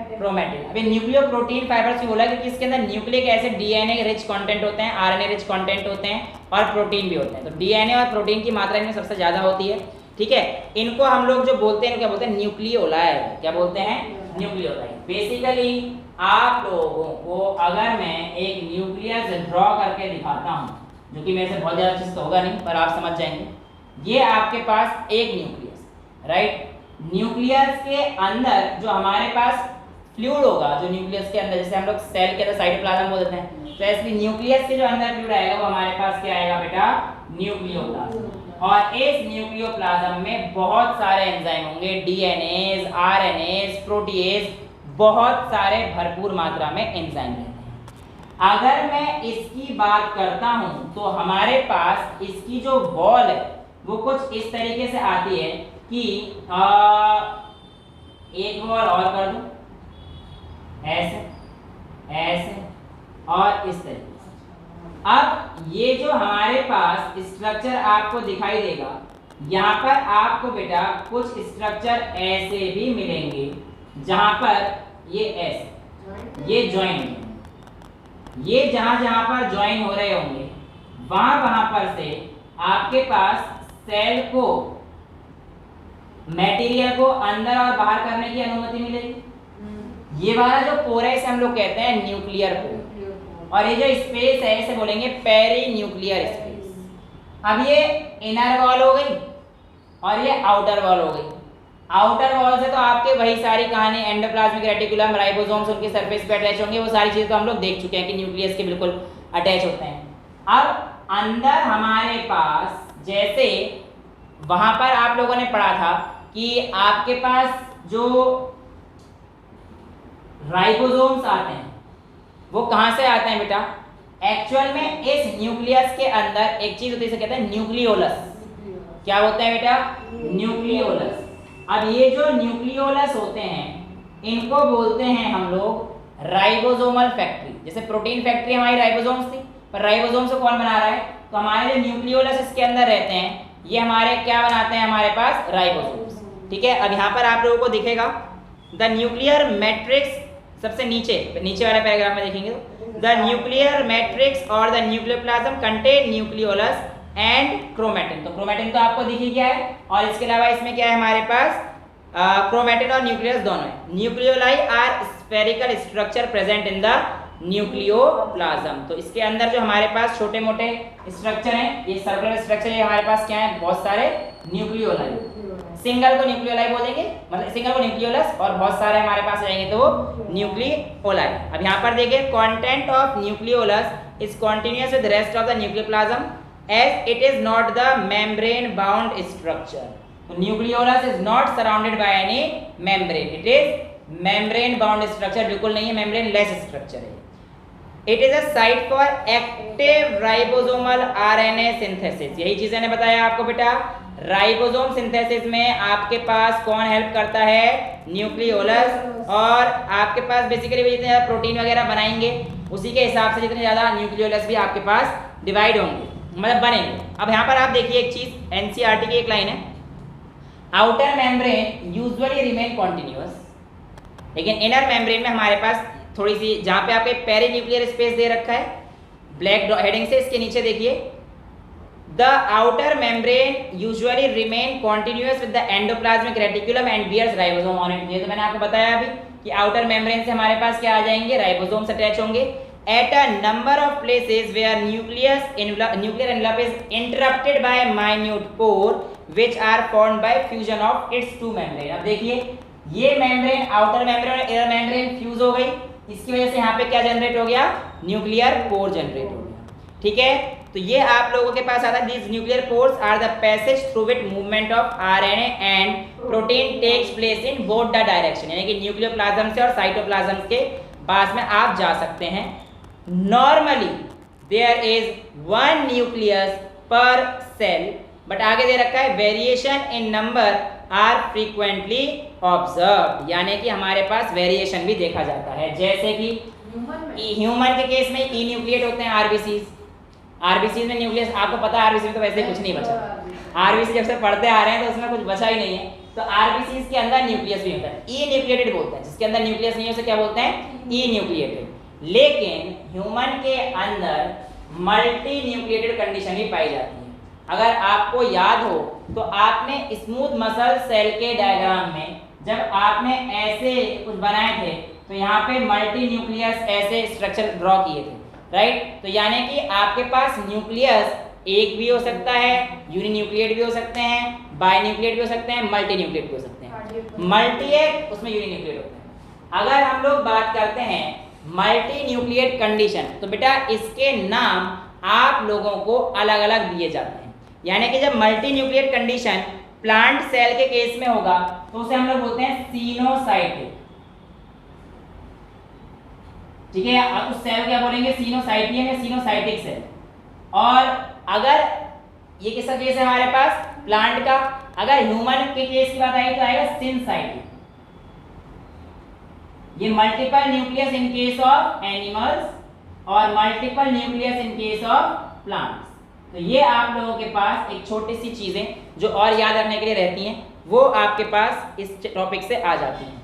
chromatin. अभी न्यूक्लियोप्रोटीन फाइबर्स भी बोला क्योंकि इसके अंदर nucleic acid DNA rich content होते हैं, आरएनए रिच कंटेंट होते हैं और प्रोटीन भी होते हैं। तो डीएनए और प्रोटीन की मात्रा इनमें सबसे ज़्यादा होती है। ठीक है, इनको हम लोग जो बोलते हैं क्या बोलते हैं, न्यूक्लियोलाइ। क्या बोलते हैं? न्यूक्लियोलाइ। बेसिकली आप लोगों को अगर मैं एक न्यूक्लियस ड्रॉ करके दिखाता हूँ, जो कि मेरे से बहुत ज़्यादा चीज़ तो होगा नहीं पर आप समझ जाएंगे। ये आपके पास एक न्यूक्लियस, राइट। न्यूक्लियस के अंदर जो हमारे पास फ्लूइड होगा, जो न्यूक्लियस के अंदर, जैसे हम लोग सेल के अंदर साइटोप्लाज्म बोल देते हैं, तो ऐसे न्यूक्लियस के जो अंदर फ्लूइड आएगा वो हमारे पास क्या आएगा बेटा? न्यूक्लियोप्लाज्म। और इस न्यूक्लियोप्लाज्म में बहुत सारे एंजाइम होंगे, डीएनएज, आरएनएज, प्रोटीएज, बहुत सारे भरपूर मात्रा में एंजाइम रहते हैं। अगर मैं इसकी बात करता हूं तो हमारे पास इसकी जो वॉल है वो कुछ इस तरीके से आती है कि एक वॉल और कर दूं, ऐसे ऐसे और इस तरीके से। अब ये जो हमारे पास स्ट्रक्चर आपको दिखाई देगा, यहाँ पर आपको बेटा कुछ स्ट्रक्चर ऐसे भी मिलेंगे जहां पर ये ऐसे ये ज्वाइन होंगे। ये जहां जहां पर ज्वाइन हो रहे होंगे वहां वहां पर से आपके पास सेल को, मटेरियल को अंदर और बाहर करने की अनुमति मिलेगी। ये वाला जो पोर है इसे हम लोग कहते हैं न्यूक्लियर पोर, और ये जो स्पेस है इसे बोलेंगे पेरी न्यूक्लियर स्पेस। अब ये इनर वॉल हो गई और ये आउटर वॉल हो गई। आउटर वॉल से तो आपके वही सारी कहानी, एंडोप्लाज्मिक रेटिकुलम, राइबोसोम्स उनके सरफेस पे अटैच होंगे, वो सारी चीजें तो हम लोग देख चुके हैं कि न्यूक्लियस के बिल्कुल अटैच होते हैं। अब अंदर हमारे पास, जैसे वहां पर आप लोगों ने पढ़ा था कि आपके पास जो राइबोसोम्स आते हैं वो कहां से आते हैं बेटा? एक्चुअल में इस न्यूक्लियस के अंदर एक चीज होती है, इसे कहते हैं न्यूक्लियोलस। क्या होता है बेटा? न्यूक्लियोलस। अब ये जो न्यूक्लियोलस होते हैं इनको बोलते हैं हम लोग राइबोसोमल फैक्ट्री। जैसे प्रोटीन फैक्ट्री हमारी राइबोसोम्स थी, पर राइबोसोम से कौन बना रहा है? तो हमारे जो न्यूक्लियोलस इसके अंदर रहते हैं ये हमारे क्या बनाते हैं? हमारे पास राइबोसोम्स। ठीक है, अब यहाँ पर आप लोगों को दिखेगा द न्यूक्लियर मैट्रिक्स, सबसे नीचे वाले पैराग्राफ में देखेंगे तो द न्यूक्लियर मैट्रिक्स और the nucleoplasm contain nucleolus and chromatin. तो क्रोमैटिन तो आपको दिख ही गया है, और इसके अलावा इसमें क्या है हमारे पास? क्रोमैटिन और न्यूक्लियस दोनों है। Nucleoli are spherical structure present in the nucleoplasm. तो इसके अंदर जो हमारे पास छोटे मोटे स्ट्रक्चर हैं, ये सर्कुलर स्ट्रक्चर है, हमारे पास क्या है? बहुत सारे न्यूक्लियोलाई। सिंगल को न्यूक्लियोलाई बोलेंगे, मतलब सिंगल को न्यूक्लियोलस, और बहुत सारे हमारे पास आएंगे तो वो न्यूक्लियोलाई। अब यहाँ पर देखिए, content of nucleolus is continuous with rest of the nucleoplasm as it is not the membrane bound structure. तो nucleolus is not surrounded by any membrane, it is membrane bound structure बिल्कुल नहीं है, membraneless structure है। It is a site for active ribosomal RNA synthesis. यही चीज मैंने बताया आपको बेटा, राइबोसोम सिंथेसिस में आपके पास कौन हेल्प करता है? न्यूक्लियोलस। और आपके पास बेसिकली जितने ज़्यादा प्रोटीन वगैरह बनाएंगे उसी के हिसाब से जितने ज़्यादा न्यूक्लियोलस भी आपके पास डिवाइड होंगे, मतलब बनेंगे। अब यहाँ पर आप देखिए एक चीज, एनसीईआरटी की एक लाइन है, outer membrane usually remain continuous, लेकिन इनर मेम्ब्रेन में हमारे पास थोड़ी सी, जहाँ पे आपके पेरी न्यूक्लियर स्पेस दे रखा है ब्लैक हेडिंग से, इसके नीचे देखिए the outer membrane usually remain continuous with the endoplasmic reticulum and bears ribosome on it. ये तो मैंने आपको बताया अभी कि आउटर मेम्ब्रेन से हमारे पास क्या आ जाएंगे? राइबोसोम्स अटैच होंगे at a number of places where nuclear envelope is interrupted by minute pore which are formed by fusion of its two membrane. अब देखिए ये मेम्ब्रेन, आउटर मेम्ब्रेन और इनर मेम्ब्रेन फ्यूज हो गई, इसकी वजह से यहाँ पे क्या जनरेट हो गया? न्यूक्लियर पोर जनरेट हो गया। ठीक है, तो ये आप लोगों के पास आता है, these nuclear pores are the passage through which movement of RNA and protein takes place in both the direction। यानी कि न्यूक्लियोप्लाज्म से और साइटोप्लाज्म के पास में आप जा सकते हैं। Normally there is one nucleus per cell, but आगे दे रखा है variation in number are frequently observed, यानी कि हमारे पास वेरिएशन भी देखा जाता है। जैसे कि ह्यूमन के केस में ई न्यूक्लिएट होते हैं आरबीसीज में न्यूक्लियस, आपको पता है आरबीसी में तो वैसे कुछ नहीं बचा, आरबीसी जब से पढ़ते आ रहे हैं तो उसमें कुछ बचा ही नहीं है। तो आरबीसी के अंदर न्यूक्लियस भी होता है, ई न्यूक्लिएटेड बोलते हैं, जिसके अंदर न्यूक्लियस नहीं है उसे क्या बोलते हैं, ई न्यूक्लिएटेड। लेकिन ह्यूमन के अंदर मल्टी न्यूक्लिएटेड कंडीशन भी पाई जाती है। अगर आपको याद हो तो आपने स्मूथ मसल सेल के डायग्राम में जब आपने ऐसे कुछ बनाए थे तो यहाँ पे मल्टी न्यूक्लियस ऐसे स्ट्रक्चर ड्रॉ किए थे, राइट। तो यानी कि आपके पास न्यूक्लियस एक भी हो सकता है, यूनिन्यूक्लिएट भी हो सकते हैं, बाइन्यूक्लिएट भी हो सकते हैं, मल्टी न्यूक्लिएट भी हो सकते हैं। मल्टी है उसमें यूनिन्यूक्लिएट होते हैं। अगर हम लोग बात करते हैं मल्टी न्यूक्लिएट कंडीशन तो बेटा इसके नाम आप लोगों को अलग अलग दिए जाते हैं। यानी कि जब multi nucleate condition plant cell के केस में होगा तो उसे हम लोग बोलते हैं सिनोसाइटिक, ठीक है। अब उस सेल क्या बोलेंगे, सिनोसाइटियन या सिनोसाइटिक सेल। और अगर ये किसका केस है हमारे पास, प्लांट का। अगर ह्यूमन के केस की बात आई तो आएगा सिनसाइटिक। ये multiple nucleus in case of animals और multiple nucleus in case of plants. तो ये आप लोगों के पास एक छोटी सी चीजें जो और याद रखने के लिए रहती हैं वो आपके पास इस टॉपिक से आ जाती हैं।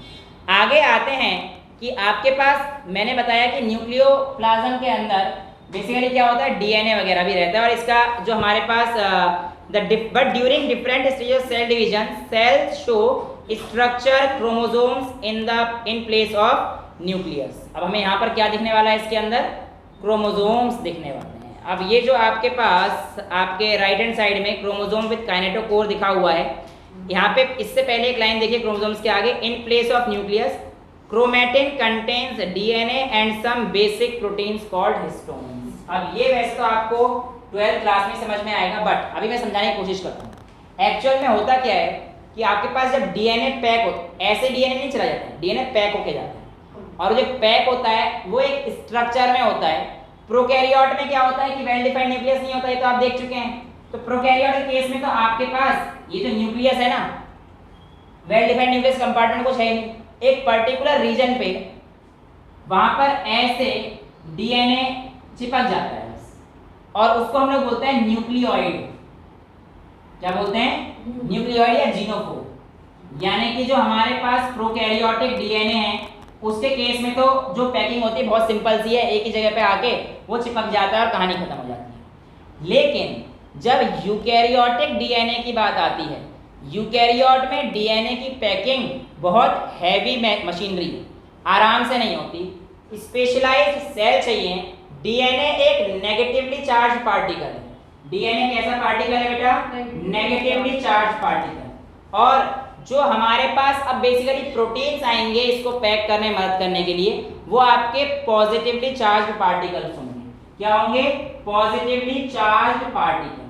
आगे आते हैं कि आपके पास मैंने बताया कि न्यूक्लियोप्लाज्म के अंदर बेसिकली क्या होता है, डीएनए वगैरह भी रहता है। और इसका जो हमारे पास but during different stage of cell division cells show structure chromosomes in place of nucleus. अब हमें यहाँ पर क्या दिखने वाला है, इसके अंदर क्रोमोसोम्स दिखने वाले हैं। अब ये जो आपके पास आपके राइट हैंड साइड में क्रोमोसोम विद काइनेटोकोर दिखा हुआ है, यहाँ पे इससे पहले एक लाइन देखिए क्रोमोसोम्स के आगे, in place of nucleus chromatin contains DNA and some basic proteins called histones. अब ये वैसे तो आपको 12th क्लास में समझ में आएगा, बट अभी मैं समझाने की कोशिश करता हूँ। एक्चुअल में होता क्या है कि आपके पास जब डीएनए पैक हो, ऐसे डीएनए नहीं चला जाता है, डीएनए पैक होके जाता है। और जो पैक होता है वो एक स्ट्रक्चर में होता है। प्रोकैरियोट में क्या होता है कि वेल डिफाइंड न्यूक्लियस नहीं होता, ये तो आप देख चुके हैं। तो प्रोकैरियोट के केस में तो आपके पास ये जो न्यूक्लियस है ना, वेल डिफाइंड न्यूक्लियस कंपार्टमेंट कुछ है नहीं, एक पर्टिकुलर रीजन पे वहां पर ऐसे डीएनए चिपक जाता है और उसको हम लोग बोलते हैं न्यूक्लियोइड। क्या बोलते हैं, न्यूक्लियोइड या जीनोफोर। यानी कि जो हमारे पास प्रोकैरियोटिक डीएनए है उसके केस में तो जो पैकिंग होती है बहुत सिंपल सी है, एक ही जगह पे आके वो चिपक जाता है और कहानी खत्म हो जाती है। लेकिन जब यूकैरियोटिक डीएनए की बात आती है, यूकैरियोट में डीएनए की पैकिंग बहुत हैवी मशीनरी, आराम से नहीं होती, स्पेशलाइज्ड सेल चाहिए। डीएनए एक नेगेटिवली चार्ज पार्टिकल है। डीएनए कैसा पार्टिकल है बेटा, नेगेटिवली चार्ज पार्टिकल। और जो हमारे पास अब बेसिकली प्रोटीन्स आएंगे इसको पैक करने मदद करने के लिए, वो आपके पॉजिटिवली चार्ज पार्टिकल्स होंगे। क्या होंगे, पॉजिटिवली चार्ज पार्टिकल।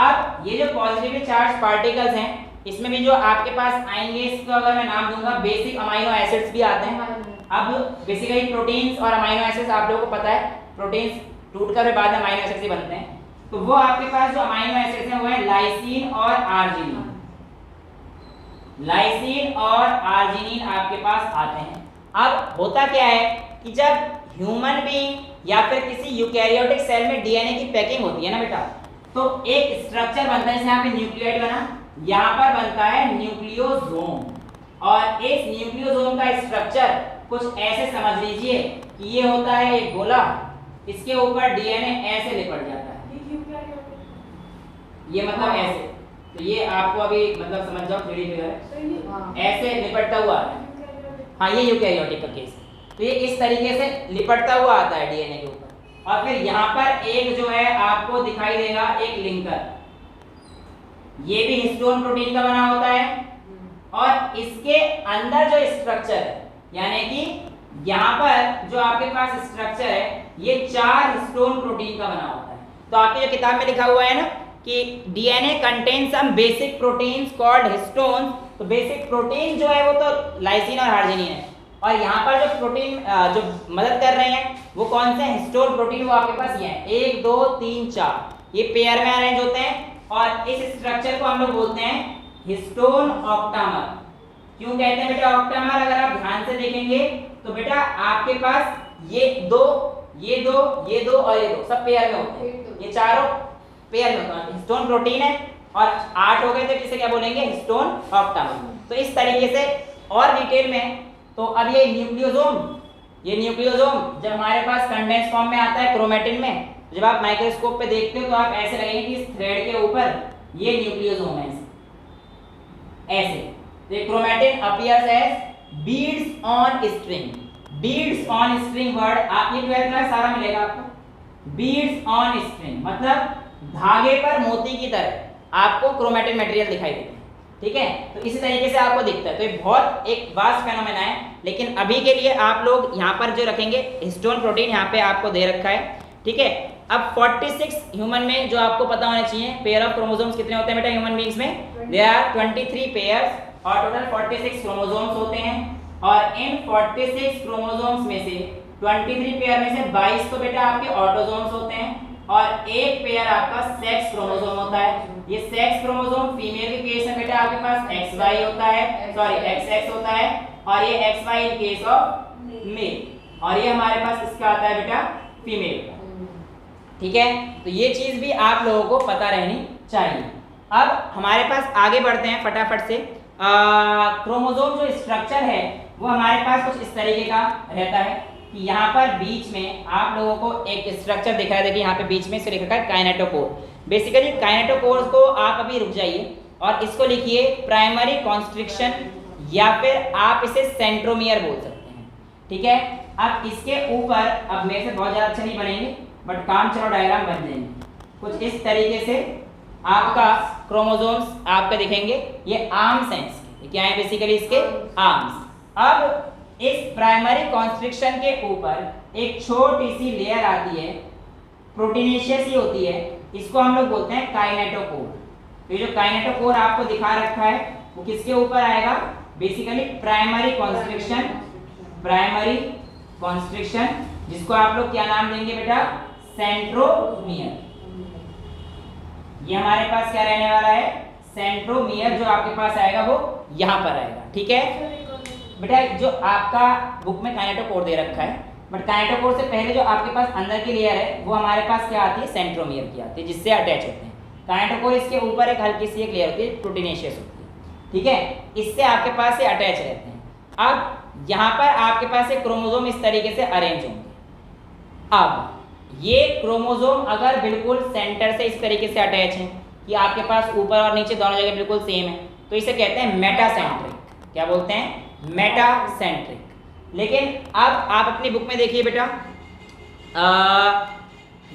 अब ये जो पॉजिटिवली चार्ज पार्टिकल्स हैं इसमें भी जो आपके पास आएंगे, इसको अगर मैं नाम दूंगा बेसिक अमाइनो एसिड्स भी आते हैं। अब बेसिकली प्रोटीन्स और अमाइनो एसिड्स आप लोगों को पता है, प्रोटीन्स टूटकर बाद में अमाइनो एसिड्स ही बनते हैं। तो वो आपके पास जो अमाइनो एसिड्स हैं वो है लाइसिन और आर्जिनिन। लाइसिन और आर्जिनिन आपके पास आते हैं। अब होता क्या है कि जब ह्यूमन बीइंग या फिर किसी यूकैरियोटिक सेल में डीएनए की पैकिंग होती है ना बेटा, तो एक स्ट्रक्चर बनता है, जैसे यहाँ पे न्यूक्लियोइड बना, यहाँ पर बनता है न्यूक्लियोसोम। और इस न्यूक्लियोसोम का स्ट्रक्चर कुछ ऐसे समझ लीजिए कि ये होता है एक गोला, इसके ऊपर डीएनए ऐसे लिपट जाता है, ये मतलब ऐसे। तो ये आपको अभी मतलब समझ जाओ, 3D फिगर है, ऐसे लिपटता हुआ आता है। हाँ, ये यूकैरियोटिक का केस। तो ये इस तरीके से लिपटता हुआ आता है डीएनए के ऊपर। और फिर यहाँ पर एक जो है आपको दिखाई देगा एक लिंकर, ये भी हिस्टोन प्रोटीन का बना होता है। और इसके अंदर जो स्ट्रक्चर है, यानी कि यहाँ पर जो आपके पास स्ट्रक्चर है, ये 4 हिस्टोन प्रोटीन का बना होता है। तो आपकी जो किताब में लिखा हुआ है ना कि DNA contain some basic proteins called histone, तो बेसिक प्रोटीन जो है वो तो लाइसिन और आर्जिनिन है। और यहाँ पर जो प्रोटीन जो मदद कर रहे हैं वो कौन से, हिस्टोन प्रोटीन, वो आपके पास ये है 1 2 3 4, ये पेयर में अरेंज होते हैं। और इस स्ट्रक्चर को हम लोग बोलते हैं हिस्टोन ऑक्टामर। क्यों कहते हैं बेटा ऑक्टामर? अगर आप ध्यान से देखेंगे तो बेटा आपके पास ये दो और ये दो सब पेयर में होते हैं, ये चारों पेयर में होते हैं। हिस्टोन प्रोटीन है और 8 हो गए थे, किसे क्या बोलेंगे, हिस्टोन ऑप्टामर। तो इस तरीके से और डिटेल में, तो अब ये न्यूक्लियोसोम जब हमारे पास कंडेंस फॉर्म में आता है क्रोमेटिन में, जब आप माइक्रोस्कोप पे देखते हो तो आप ऐसे लगेंगे कि इस थ्रेड के ऊपर ये न्यूक्लियोसोम है, ऐसे। तो chromatin appears as beads on string. Beads on string word आप ये 12th क्लास सारा मिलेगा आपको। बीड्स ऑन स्ट्रिंग मतलब धागे पर मोती की तरह आपको क्रोमेटिन मटेरियल दिखाई देता है, ठीक है। तो इसी तरीके से आपको दिखता है। तो ये बहुत एक वास्ट फेनोमेना है, लेकिन अभी के लिए आप लोग यहाँ पर जो रखेंगे हिस्टोन प्रोटीन यहाँ पे आपको दे रखा है, ठीक है। अब 46 ह्यूमन में जो आपको पता होना चाहिए, पेयर ऑफ क्रोमोसोम्स कितने होते हैं बेटा ह्यूमन बीइंग्स में, देयर आर 23 पेयर्स और टोटल 46 क्रोमोसोम्स होते हैं। और इन 46 क्रोमोसोम्स में से 23 पेयर में से 22 तो बेटा आपके ऑटोसोम्स होते हैं और एक पेयर आपका सेक्स क्रोमोसोम होता है। ये सेक्स क्रोमोसोम फीमेल के केस में बेटा आपके पास XY होता है, सॉरी XX होता है, और ये XY in case of male, और ये हमारे पास इसका आता है बेटा फीमेल का, ठीक है। तो ये चीज भी आप लोगों को पता रहनी चाहिए। अब हमारे पास आगे बढ़ते हैं फटाफट से। क्रोमोसोम जो स्ट्रक्चर है वो हमारे पास कुछ इस तरीके का रहता है कि यहाँ पर बीच में आप लोगों को एक स्ट्रक्चर दिख रहा है। देखिए यहाँ पे बीच में से लिखा है काइनेटोकोर। बेसिकली काइनेटोकोर को आप अभी रुक जाइए और इसको लिखिए प्राइमरी कॉन्स्ट्रिक्शन, या फिर आप इसे सेंट्रोमियर बोल सकते हैं, ठीक है। अब इसके ऊपर, अब मेरे से बहुत ज़्यादा अच्छा नहीं बनेंगे बट काम चलो डायग्राम बन जाएंगे कुछ इस तरीके से। आपका क्रोमोसोम्स आपके दिखेंगे, ये आर्म्स हैं इसके, क्या है बेसिकली इसके आर्म्स। अब इस प्राइमरी कॉन्स्ट्रिक्शन के ऊपर एक छोटी सी लेयर आती है, प्रोटीनेशियस ही होती है, इसको हम लोग बोलते हैं काइनेटोकोर। तो ये जो काइनेटोकोर आपको दिखा रखा है वो किसके ऊपर आएगा, बेसिकली प्राइमरी कॉन्स्ट्रिक्शन, जिसको आप लोग क्या नाम देंगे बेटा, सेंट्रोमियर। ये हमारे पास क्या रहने वाला है, सेंट्रोमियर जो आपके पास आएगा वो यहाँ पर आएगा, ठीक है बेटा। जो आपका बुक में काइनेटोकोर दे रखा है, बट काइनेटोकोर से पहले जो आपके पास अंदर की लेयर है वो हमारे पास क्या आती है, सेंट्रोमियर की आती है, जिससे अटैच होते हैं। काइनेटोकोर इसके ऊपर एक हल्की सी एक लेयर होती है, प्रोटीनेशियस होती है, ठीक है, इससे आपके पास ये अटैच रहते हैं। अब यहाँ पर आपके पास एक क्रोमोसोम इस तरीके से अरेंज होंगे। अब ये क्रोमोसोम अगर बिल्कुल सेंटर से इस तरीके से अटैच है कि आपके पास ऊपर और नीचे दोनों जगह बिल्कुल सेम है, तो इसे कहते हैं मेटासेंट्रिक। क्या बोलते हैं, मेटासेंट्रिक। लेकिन अब आप अपनी बुक में देखिए बेटा,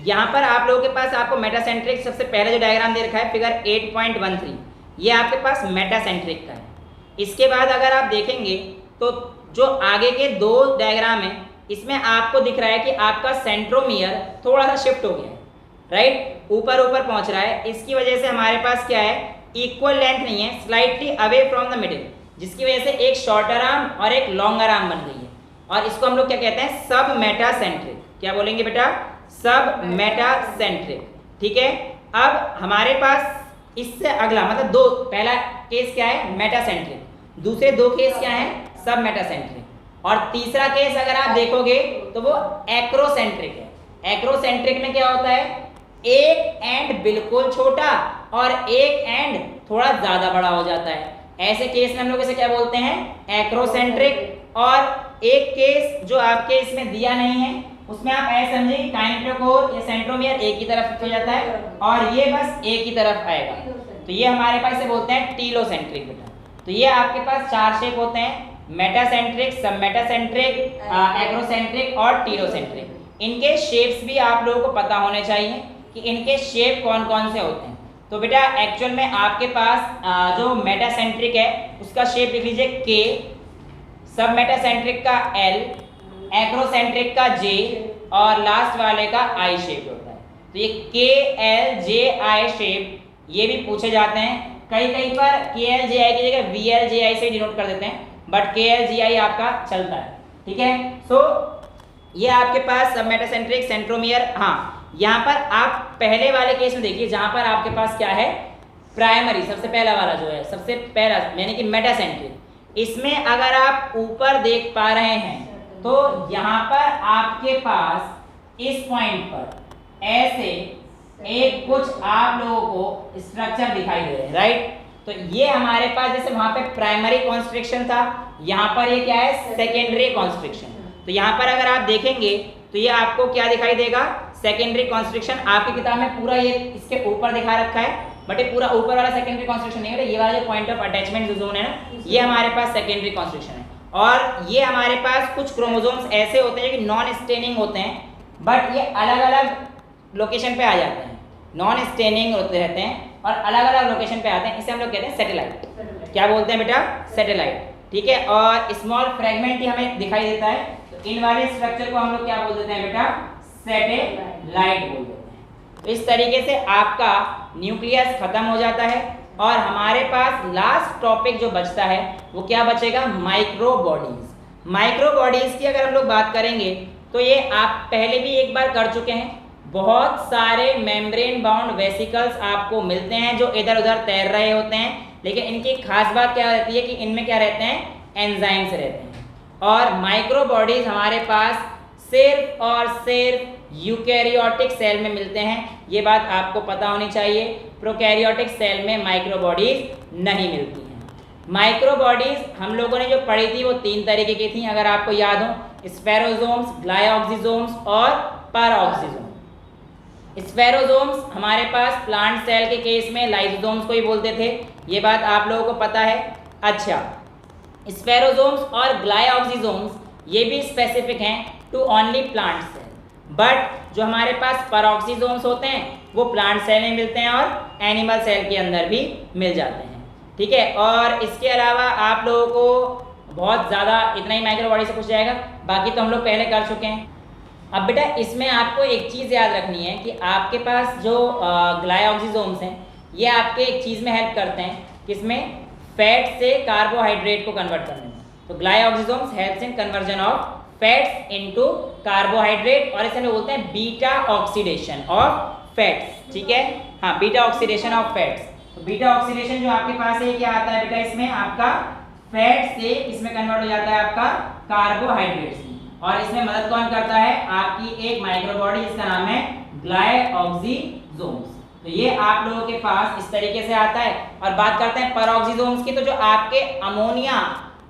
यहाँ पर आप लोगों के पास आपको मेटासेंट्रिक सबसे पहले जो डायग्राम दे रखा है फिगर 8.13, ये आपके पास मेटासेंट्रिक का है। इसके बाद अगर आप देखेंगे तो जो आगे के दो डायग्राम है इसमें आपको दिख रहा है कि आपका सेंट्रोमियर थोड़ा सा शिफ्ट हो गया है, राइट, ऊपर पहुंच रहा है। इसकी वजह से हमारे पास क्या है, इक्वल लेंथ नहीं है, slightly away from the middle, जिसकी वजह से एक शॉर्टर आर्म और एक लॉन्गर आर्म बन गई है, और इसको हम लोग क्या कहते हैं, सब मेटासेंट्रिक। क्या बोलेंगे बेटा, सब मेटासेंट्रिक, ठीक है। अब हमारे पास इससे अगला मतलब दो, पहला केस क्या है, मेटासेंट्रिक, दूसरे दो केस क्या है, सब मेटासेंट्रिक, और तीसरा केस अगर आप देखोगे तो वो एक्रोसेंट्रिक है। एक्रोसेंट्रिक में क्या होता है, एक एंड बिल्कुल छोटा और एक एंड थोड़ा ज्यादा बड़ा हो जाता है। ऐसे केस में हम लोग इसे क्या बोलते हैं, एक्रोसेंट्रिक। और एक केस जो आपके इसमें दिया नहीं है उसमें आप ऐसे समझिए कि काइनेटोकोर या सेंट्रोमियर एक ही तरफ हो जाता है और ये बस एक ही तरफ आएगा, तो ये हमारे पास इसे बोलते हैं टीलोसेंट्रिक बेटा। तो ये आपके पास चार शेप होते हैं, मेटासेंट्रिक, सब मेटासेंट्रिक, एक्रोसेंट्रिक और टीलोसेंट्रिक। इनके शेप्स भी आप लोगों को पता होने चाहिए कि इनके शेप कौन कौन से होते हैं। तो बेटा एक्चुअल में आपके पास जो मेटासेंट्रिक है उसका शेप लिख लीजिए के, सब मेटासेंट्रिक का एल, एक्रोसेंट्रिक का जे और लास्ट वाले का आई शेप होता है। तो ये के एल जे आई शेप ये भी पूछे जाते हैं, कई पर के एल जे आई की जगह वी एल जे आई से डिनोट कर देते हैं, बट के एल जी आई आपका चलता है, ठीक है। सो ये आपके पास सब मेटासेंट्रिक, सेंट्रोमियर। हाँ, यहाँ पर आप पहले वाले केस में देखिए जहाँ पर आपके पास क्या है, प्राइमरी, सबसे पहला वाला जो है, सबसे पहला यानी कि मेटासेंट्रिक, इसमें अगर आप ऊपर देख पा रहे हैं तो यहाँ पर आपके पास इस पॉइंट पर ऐसे एक कुछ आप लोगों को स्ट्रक्चर दिखाई दे रहे हैं, राइट। तो ये हमारे पास जैसे वहां पे प्राइमरी कॉन्स्ट्रिक्शन था, यहाँ पर ये क्या है, सेकेंडरी कॉन्स्ट्रिक्शन। तो यहाँ पर अगर आप देखेंगे तो ये आपको क्या दिखाई देगा, सेकेंडरी कॉन्स्ट्रिक्शन। आपकी किताब में पूरा ये इसके ऊपर दिखा रखा है, बट ये पूरा ऊपर वाला सेकेंडरी कॉन्स्ट्रिक्शन नहीं है, ये वाला जो पॉइंट ऑफ अटैचमेंट जोन है ना, ये हमारे पास सेकेंडरी कॉन्स्ट्रिक्शन है। और ये हमारे पास कुछ क्रोमोसोम्स ऐसे होते हैं जो कि नॉन स्टेनिंग होते हैं, बट ये अलग अलग लोकेशन पे आ जाते हैं, नॉन स्टेनिंग होते रहते हैं और अलग अलग लोकेशन पे आते हैं। इसे हम लोग कहते हैं सैटेलाइट। क्या बोलते हैं बेटा, सैटेलाइट, ठीक है। और स्मॉल फ्रेगमेंट ही हमें दिखाई देता है, तो इन वाले स्ट्रक्चर को हम लोग क्या बोल देते हैं बेटा, सैटेलाइट बोल देते हैं। तो इस तरीके से आपका न्यूक्लियस खत्म हो जाता है और हमारे पास लास्ट टॉपिक जो बचता है वो क्या बचेगा, माइक्रो बॉडीज। माइक्रो बॉडीज की अगर हम लोग बात करेंगे तो ये आप पहले भी एक बार कर चुके हैं। बहुत सारे मेम्ब्रेन बाउंड वेसिकल्स आपको मिलते हैं जो इधर उधर तैर रहे होते हैं, लेकिन इनकी खास बात क्या रहती है कि इनमें क्या रहते हैं, एंजाइम्स रहते हैं। और माइक्रो बॉडीज हमारे पास सिर्फ और सिर्फ यूकैरियोटिक सेल में मिलते हैं, ये बात आपको पता होनी चाहिए। प्रोकैरियोटिक सेल में माइक्रो बॉडीज नहीं मिलती हैं। माइक्रो बॉडीज हम लोगों ने जो पढ़ी थी वो 3 तरीके की थी, अगर आपको याद हो, स्फेरोसोम्स, ग्लाइऑक्सिसोम्स और पैराऑक्सिसोम्स। स्फेरोसोम्स हमारे पास प्लांट सेल के केस में लाइसोसोम्स को ही बोलते थे, ये बात आप लोगों को पता है। अच्छा, स्फेरोसोम्स और ग्लाइऑक्सिसोम्स ये भी स्पेसिफिक हैं to only plant cell, but जो हमारे पास पैराऑक्सिसोम्स होते हैं वो प्लांट सेल में मिलते हैं और एनिमल सेल के अंदर भी मिल जाते हैं, ठीक है। और इसके अलावा आप लोगों को बहुत ज़्यादा इतना ही माइक्रो बॉडी से पूछ जाएगा, बाकी तो हम लोग पहले कर चुके हैं। अब बेटा इसमें आपको एक चीज़ याद रखनी है कि आपके पास जो ग्लाइऑक्सिसोम्स हैं ये आपके एक चीज़ में हेल्प करते हैं, किसमें, फैट से कार्बोहाइड्रेट को कन्वर्ट करने में। तो glyoxysomes helps in conversion of fats into carbohydrate, और इसे हम बोलते हैं बीटा ऑक्सीडेशन ऑफ फैट्स, ठीक है। हाँ, बीटा ऑक्सीडेशन ऑफ फैट्स। तो बीटा ऑक्सीडेशन जो आपके पास है क्या आता है बेटा, इसमें आपका फैट से इसमें कन्वर्ट हो जाता है आपका कार्बोहाइड्रेट्स में, और इसमें मदद कौन करता है, आपकी एक माइक्रो बॉडी जिसका नाम है ग्लाइऑक्सिसोम्स। तो ये आप लोगों के पास इस तरीके से आता है। और बात करते हैं पैराऑक्सिसोम्स की, तो जो आपके अमोनिया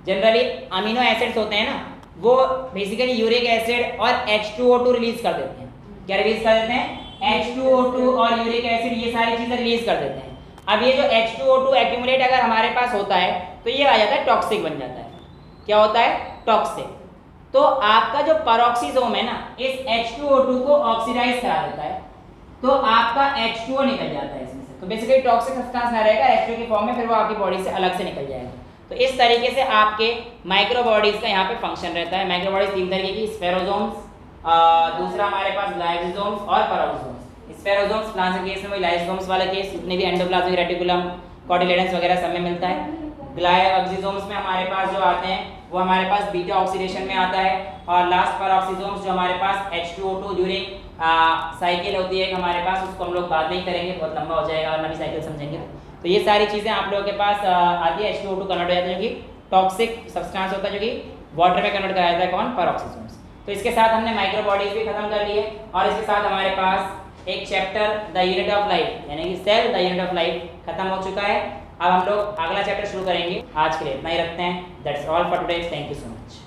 जनरली अमीनो एसिड्स होते हैं ना, वो बेसिकली यूरिक एसिड और H2O2 रिलीज कर देते हैं। क्या रिलीज कर देते हैं, H2O2 और यूरिक एसिड, ये सारी चीजें रिलीज कर देते हैं। अब ये जो H2O2 एक्यूमुलेट अगर हमारे पास होता है तो ये आ जाता है टॉक्सिक बन जाता है। क्या होता है, टॉक्सिक। तो आपका जो पैराऑक्सिसोम है ना, इस H2O2 को ऑक्सीडाइज करा देता है, तो आपका H2O निकल जाता है इसमें से। तो बेसिकली टॉक्सिक सब्सटेंस ना रहेगा H2O की फॉर्म में, फिर वो आपकी बॉडी से अलग से निकल जाएगा। तो इस तरीके से आपके माइक्रो बॉडीज का यहाँ पे फंक्शन रहता है। माइक्रो बॉडीज 3 तरीके की, स्फेरोसोम्स, दूसरा हमारे पास ग्लाइसोसोम्स और पैराऑक्सिसोम्स। स्फेरोसोम्स प्लांट के केस में वही लाइसोसोम्स वाला केस, जितने भी एंडोप्लाज्मिक रेटिकुलम, कोटिलेडन्स वगैरह सब में मिलता है। ग्लाइऑक्सिसोम्स में हमारे पास जो आते हैं वो हमारे पास बीटा ऑक्सीडेशन में आता है। और लास्ट पैराऑक्सिसोम्स जो हमारे पास H2O2 ड्यूरिंग साइकिल होती है हमारे पास, उसको हम लोग बाद में ही करेंगे, बहुत लंबा हो जाएगा और नई साइकिल समझेंगे। तो ये सारी चीज़ें आप लोगों के पास आती है। H2O2 कन्वर्ट हो जाता है जो कि टॉक्सिक सब्सटेंस होता है, जो कि वाटर में कन्वर्ट करा जाता है, कौन, पैराऑक्सिसोम्स। तो इसके साथ हमने माइक्रो बॉडीज भी खत्म कर लिए, और इसके साथ हमारे पास एक chapter the unit of life यानी कि cell the unit of life खत्म हो चुका है। अब हम लोग अगला चैप्टर शुरू करेंगे। आज के लिए इतना ही रखते हैं। That's all for today. Thank you so much.